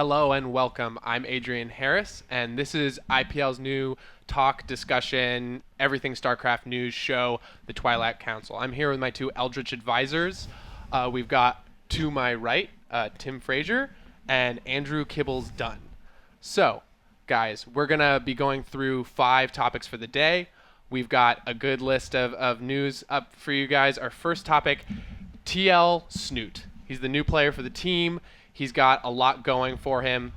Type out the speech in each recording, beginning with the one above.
Hello and welcome. I'm Adrian Harris, and this is IPL's new talk, discussion, everything StarCraft news show, the Twilight Council. I'm here with my two Eldritch advisors. We've got to my right, Tim Frazier and Andrew Kibbles Dunn. So, guys, we're going to be going through 5 topics for the day. We've got a good list of news up for you guys. Our first topic, TL Snoot. He's the new player for the team. He's got a lot going for him.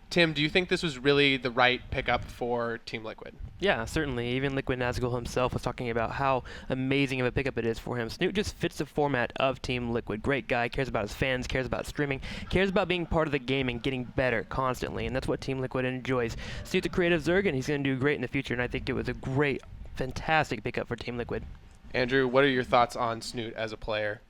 Tim, do you think this was really the right pickup for Team Liquid? Yeah, certainly. Even Liquid Nazgul himself was talking about how amazing of a pickup it is for him. Snoot just fits the format of Team Liquid. Great guy, cares about his fans, cares about streaming, cares about being part of the game and getting better constantly, and that's what Team Liquid enjoys. Snoot's a creative Zerg, and he's going to do great in the future, and I think it was a great, fantastic pickup for Team Liquid. Andrew, what are your thoughts on Snoot as a player?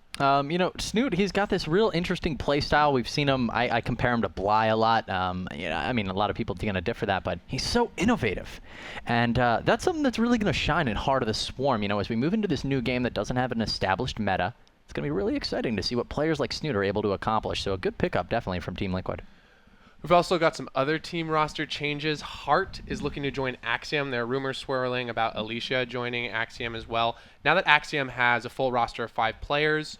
Snoot, he's got this real interesting play style. We've seen him, I compare him to Bly a lot. A lot of people are going to differ that, but he's so innovative. And that's something that's really going to shine in Heart of the Swarm. As we move into this new game that doesn't have an established meta, it's going to be really exciting to see what players like Snoot are able to accomplish. So a good pickup, definitely, from Team Liquid. We've also got some other team roster changes. Heart is looking to join Axiom. There are rumors swirling about Alicia joining Axiom as well. Now that Axiom has a full roster of 5 players,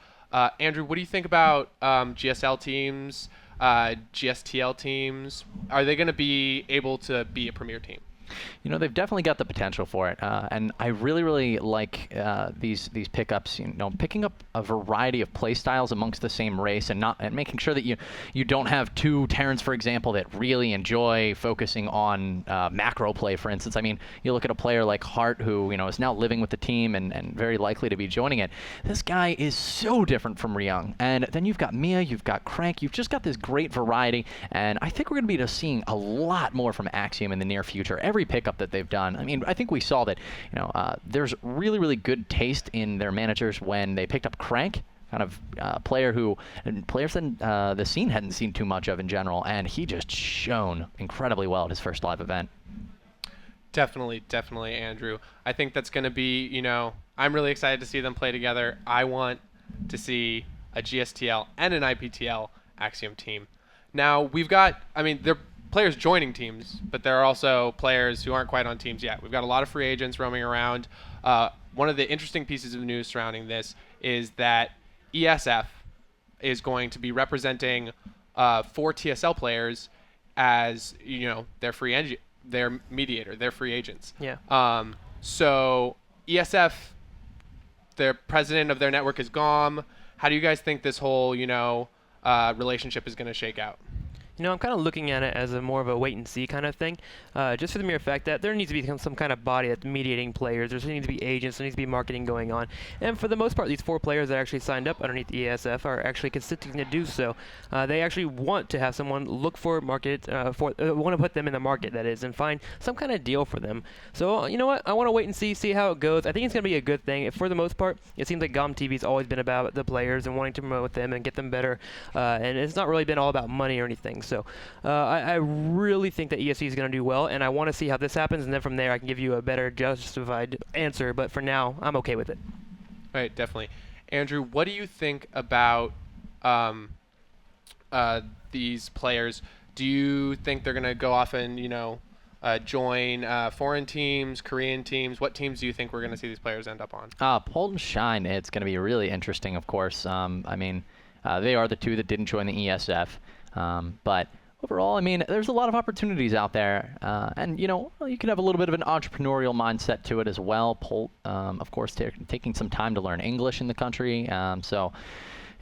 Andrew, what do you think about GSL teams, GSTL teams? Are they going to be able to be a premier team? They've definitely got the potential for it, and I really, really like these pickups. Picking up a variety of play styles amongst the same race, and making sure that you don't have 2 Terrans, for example, that really enjoy focusing on macro play. For instance, you look at a player like Hart, who is now living with the team and very likely to be joining it. This guy is so different from Ryung, and then you've got Mia, you've got Crank, you've just got this great variety, and I think we're going to be just seeing a lot more from Axiom in the near future. Every pickup that they've done. I think we saw that, there's really, really good taste in their managers when they picked up Crank, kind of players that the scene hadn't seen too much of in general, and he just shone incredibly well at his first live event. Definitely, Andrew. I think that's going to be, I'm really excited to see them play together. I want to see a GSTL and an IPTL Axiom team. Now, we've got, they're players joining teams, but there are also players who aren't quite on teams yet. We've got a lot of free agents roaming around. One of the interesting pieces of news surrounding this is that ESF is going to be representing 4 TSL players as their mediator, their free agents. Yeah. So ESF, their president of their network is gone. How do you guys think this whole relationship is going to shake out? I'm kind of looking at it as more of a wait-and-see kind of thing, just for the mere fact that there needs to be some kind of body that's mediating players. There needs to be agents. There needs to be marketing going on. And for the most part, these 4 players that actually signed up underneath the ESF are actually consenting to do so. They actually want to have someone look for market, want to put them in the market, that is, and find some kind of deal for them. So, you know what? I want to wait and see how it goes. I think it's going to be a good thing. For the most part, it seems like GOM TV's always been about the players and wanting to promote them and get them better. And it's not really been all about money or anything. So I really think that ESC is going to do well, and I want to see how this happens, and then from there I can give you a better justified answer. But for now, I'm okay with it. Right, definitely. Andrew, what do you think about these players? Do you think they're going to go off and join foreign teams, Korean teams? What teams do you think we're going to see these players end up on? Pull and Shine. It's going to be really interesting, of course. They are the 2 that didn't join the ESF. But overall, there's a lot of opportunities out there. And, you can have a little bit of an entrepreneurial mindset to it as well. Polt, of course, taking some time to learn English in the country. So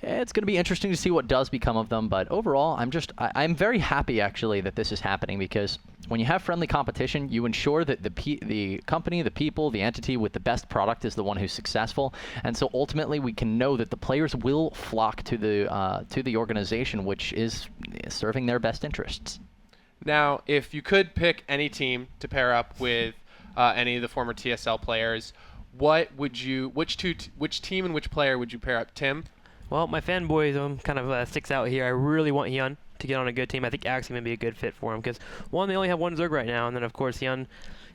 it's going to be interesting to see what does become of them. But overall, I'm very happy, actually, that this is happening, because when you have friendly competition, you ensure that the company, the people, the entity with the best product is the one who's successful. And so ultimately, we can know that the players will flock to the organization, which is serving their best interests. Now, if you could pick any team to pair up with any of the former TSL players, which team and which player would you pair up? Tim? Well, my fanboyism kind of sticks out here. I really want Hyun to get on a good team. I think Axiom would be a good fit for him because, one, they only have 1 Zerg right now, and then, of course, Hyun,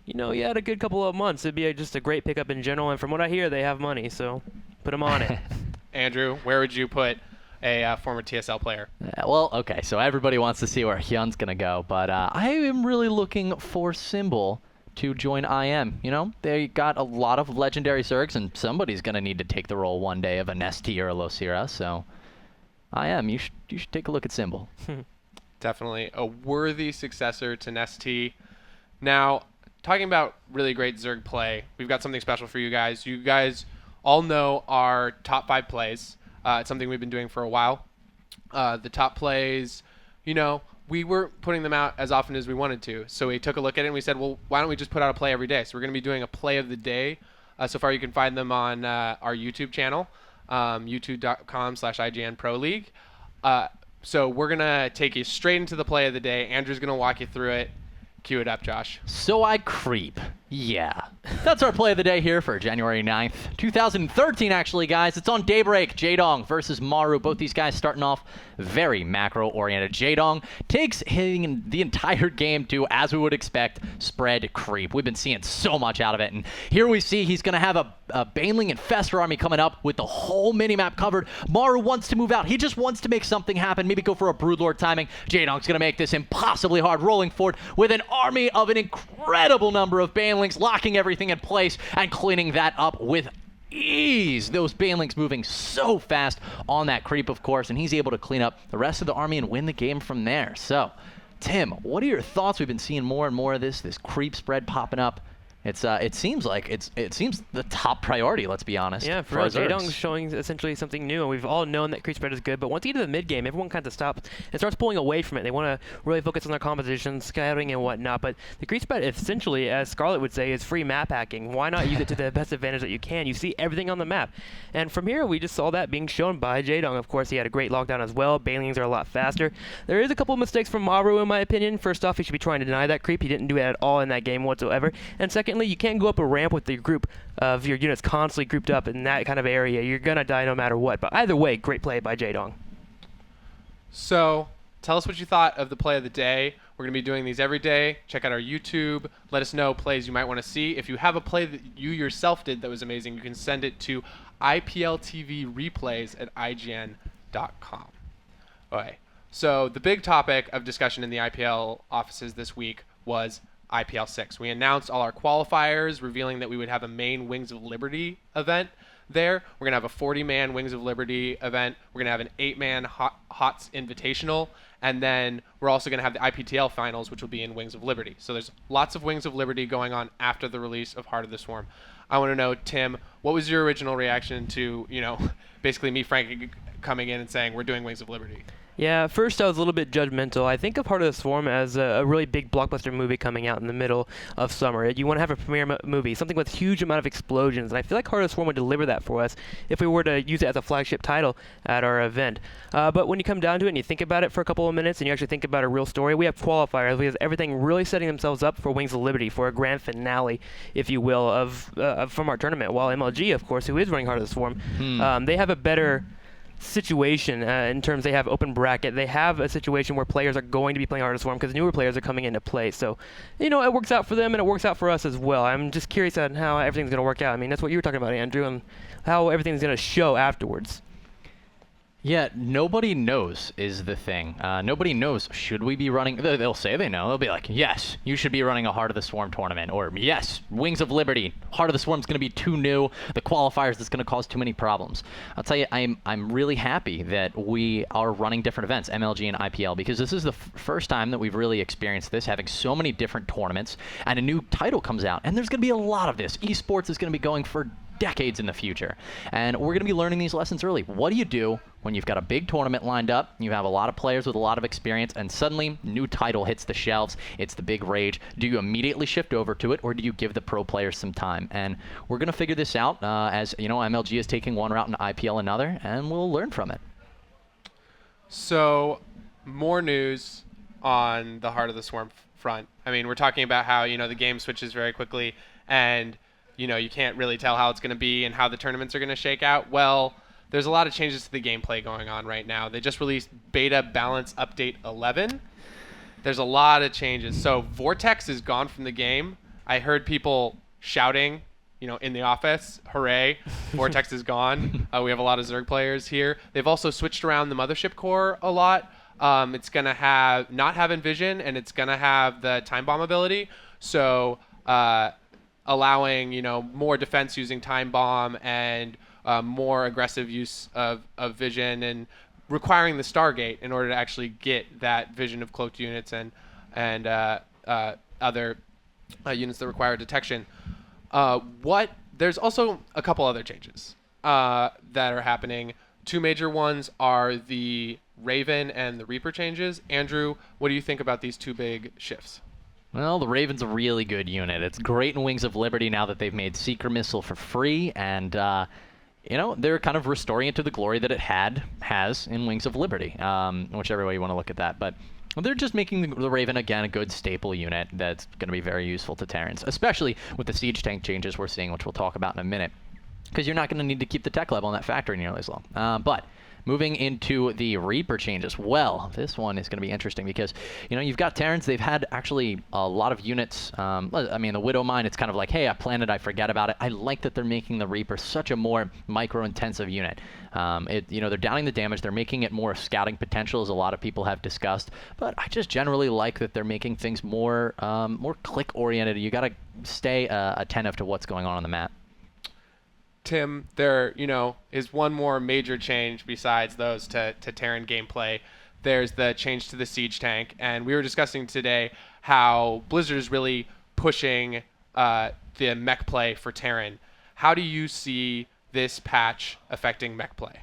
he had a good couple of months. It'd be just a great pickup in general, and from what I hear, they have money, so put him on it. Andrew, where would you put a former TSL player. Well, okay, so everybody wants to see where Hyun's going to go, but I am really looking for Symbol to join IM. You know, they got a lot of legendary Zergs, and somebody's going to need to take the role one day of a Nesty or a Losira, so IM, you should take a look at Symbol. Definitely a worthy successor to Nesty. Now, talking about really great Zerg play, we've got something special for you guys. You guys all know our top 5 plays. It's something we've been doing for a while. The top plays, you know, we weren't putting them out as often as we wanted to. So we took a look at it and we said, well, why don't we just put out a play every day? So we're going to be doing a play of the day. So far, you can find them on our YouTube channel, youtube.com/IGNProLeague. So we're going to take you straight into the play of the day. Andrew's going to walk you through it. Cue it up, Josh. So I creep. Yeah. That's our play of the day here for January 9th, 2013, actually, guys. It's on Daybreak. Jaedong versus Maru. Both these guys starting off very macro-oriented. Jaedong takes hitting the entire game to, as we would expect, spread creep. We've been seeing so much out of it. And here we see he's going to have a Baneling Infestor army coming up with the whole minimap covered. Maru wants to move out. He just wants to make something happen. Maybe go for a Broodlord timing. Jaedong's going to make this impossibly hard, rolling forward with an army of an incredible number of Banelings, locking everything in place and cleaning that up with ease. Those Banelings moving so fast on that creep, of course, and he's able to clean up the rest of the army and win the game from there. So, Tim, what are your thoughts? We've been seeing more and more of this creep spread popping up. It seems like it seems the top priority, let's be honest. Yeah, for us, Jaedong's showing essentially something new, and we've all known that creep spread is good, but once you get to the mid-game, everyone kind of stops and starts pulling away from it. They want to really focus on their composition, scouting, and whatnot, but the creep spread, essentially, as Scarlet would say, is free map hacking. Why not use it to the best advantage that you can? You see everything on the map. And from here, we just saw that being shown by Jaedong. Of course, he had a great lockdown as well. Banelings are a lot faster. There is a couple of mistakes from Maru, in my opinion. First off, he should be trying to deny that creep. He didn't do it at all in that game whatsoever. And secondly, you can't go up a ramp with your group of your units constantly grouped up in that kind of area. You're going to die no matter what. But either way, great play by Jaedong. So tell us what you thought of the play of the day. We're going to be doing these every day. Check out our YouTube. Let us know plays you might want to see. If you have a play that you yourself did that was amazing, you can send it to IPLTVreplays@IGN.com. Okay. So the big topic of discussion in the IPL offices this week was IPL 6. We announced all our qualifiers, revealing that we would have a main Wings of Liberty event there. We're going to have a 40-man Wings of Liberty event. We're going to have an 8-man HOTS Invitational. And then we're also going to have the IPTL finals, which will be in Wings of Liberty. So there's lots of Wings of Liberty going on after the release of Heart of the Swarm. I want to know, Tim, what was your original reaction to, basically me, Frank, coming in and saying we're doing Wings of Liberty? Yeah, first I was a little bit judgmental. I think of Heart of the Swarm as a really big blockbuster movie coming out in the middle of summer. You want to have a premiere movie, something with a huge amount of explosions, and I feel like Heart of the Swarm would deliver that for us if we were to use it as a flagship title at our event. But when you come down to it and you think about it for a couple of minutes and you actually think about a real story, we have qualifiers. We have everything really setting themselves up for Wings of Liberty, for a grand finale, if you will, from our tournament. While MLG, of course, who is running Heart of the Swarm, they have a better situation in terms they have open bracket. They have a situation where players are going to be playing Heart of the Swarm because newer players are coming into play. So, it works out for them and it works out for us as well. I'm just curious on how everything's going to work out. I mean, that's what you were talking about, Andrew, and how everything's going to show afterwards. Yeah, nobody knows is the thing. Nobody knows, should we be running... They'll say they know. They'll be like, yes, you should be running a Heart of the Swarm tournament. Or, yes, Wings of Liberty. Heart of the Swarm's going to be too new. The qualifiers is going to cause too many problems. I'll tell you, I'm really happy that we are running different events, MLG and IPL, because this is the first time that we've really experienced this, having so many different tournaments, and a new title comes out. And there's going to be a lot of this. Esports is going to be going for decades in the future. And we're going to be learning these lessons early. What do you do when you've got a big tournament lined up, you have a lot of players with a lot of experience, and suddenly new title hits the shelves, it's the big rage? Do you immediately shift over to it, or do you give the pro players some time? And we're going to figure this out as, MLG is taking one route and IPL another, and we'll learn from it. So, more news on the Heart of the Swarm front. I mean, we're talking about how, the game switches very quickly, and you can't really tell how it's going to be and how the tournaments are going to shake out. Well, there's a lot of changes to the gameplay going on right now. They just released Beta Balance Update 11. There's a lot of changes. So Vortex is gone from the game. I heard people shouting in the office. Hooray! Vortex is gone. We have a lot of Zerg players here. They've also switched around the mothership core a lot. It's gonna not have Envision, and it's gonna have the Time Bomb ability. So allowing more defense using Time Bomb and more aggressive use of Vision, and requiring the Stargate in order to actually get that vision of cloaked units and other units that require detection. There's also a couple other changes that are happening. Two major ones are the Raven and the Reaper changes. Andrew, what do you think about these two big shifts? Well, the Raven's a really good unit. It's great in Wings of Liberty now that they've made Seeker Missile for free, and they're kind of restoring it to the glory that it has in Wings of Liberty, whichever way you want to look at that. But they're just making the Raven, again, a good staple unit that's going to be very useful to Terrans, especially with the siege tank changes we're seeing, which we'll talk about in a minute, because you're not going to need to keep the tech level in that factory nearly as long. But moving into the Reaper changes, well, this one is going to be interesting because, you've got Terrans. They've had actually a lot of units. The Widow Mine, it's kind of like, hey, I planned it, I forget about it. I like that they're making the Reaper such a more micro-intensive unit. They're downing the damage. They're making it more scouting potential, as a lot of people have discussed. But I just generally like that they're making things more click-oriented. You got to stay attentive to what's going on the map. Tim, there is one more major change besides those to Terran gameplay. There's the change to the siege tank, and we were discussing today how Blizzard is really pushing the mech play for Terran. How do you see this patch affecting mech play?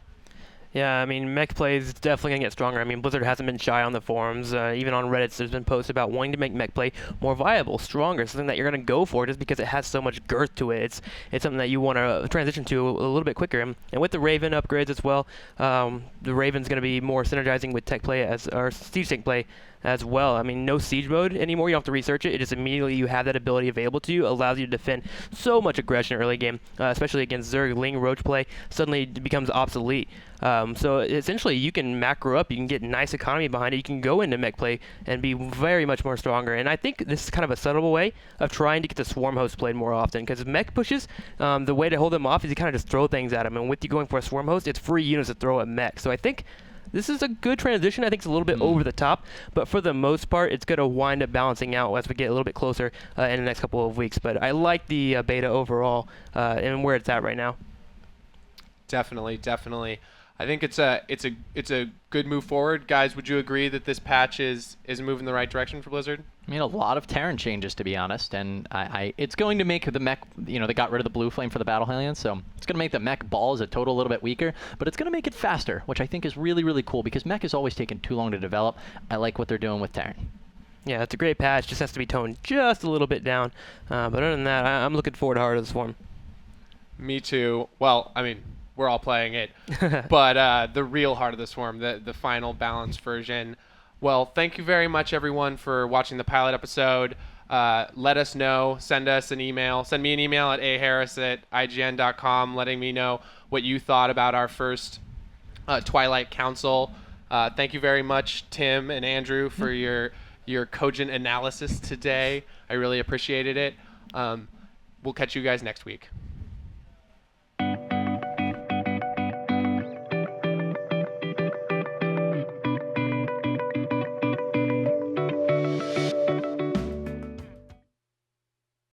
Yeah, mech play is definitely going to get stronger. Blizzard hasn't been shy on the forums. Even on Reddit, there's been posts about wanting to make mech play more viable, stronger, something that you're going to go for just because it has so much girth to it. It's something that you want to transition to a little bit quicker. And with the Raven upgrades as well, the Raven's going to be more synergizing with tech play or siege tank play as well. No siege mode anymore. You don't have to research it. It just immediately you have that ability available to you. Allows you to defend so much aggression early game, especially against Zerg, Ling, Roach play. Suddenly it becomes obsolete. So essentially you can macro up. You can get nice economy behind it. You can go into mech play and be very much more stronger. And I think this is kind of a subtle way of trying to get the swarm host played more often. Because mech pushes, the way to hold them off is you kind of just throw things at them. And with you going for a swarm host, it's free units to throw at mech. So I think this is a good transition. I think it's a little bit over the top, but for the most part, it's going to wind up balancing out as we get a little bit closer in the next couple of weeks. But I like the beta overall and where it's at right now. Definitely. I think it's a good move forward, guys. Would you agree that this patch is moving in the right direction for Blizzard? A lot of Terran changes, to be honest, and it's going to make the mech, they got rid of the blue flame for the Battle Hellions, so it's going to make the mech ball as a total a little bit weaker, but it's going to make it faster, which I think is really, really cool, because mech has always taken too long to develop. I like what they're doing with Terran. Yeah, it's a great patch, just has to be toned just a little bit down, but other than that, I'm looking forward to Heart of the Swarm. Me too. Well, we're all playing it, but the real Heart of the Swarm, the final balanced version. Well, thank you very much, everyone, for watching the pilot episode. Let us know. Send us an email. Send me an email at aharris@ign.com letting me know what you thought about our first Twilight Council. Thank you very much, Tim and Andrew, for your cogent analysis today. I really appreciated it. We'll catch you guys next week.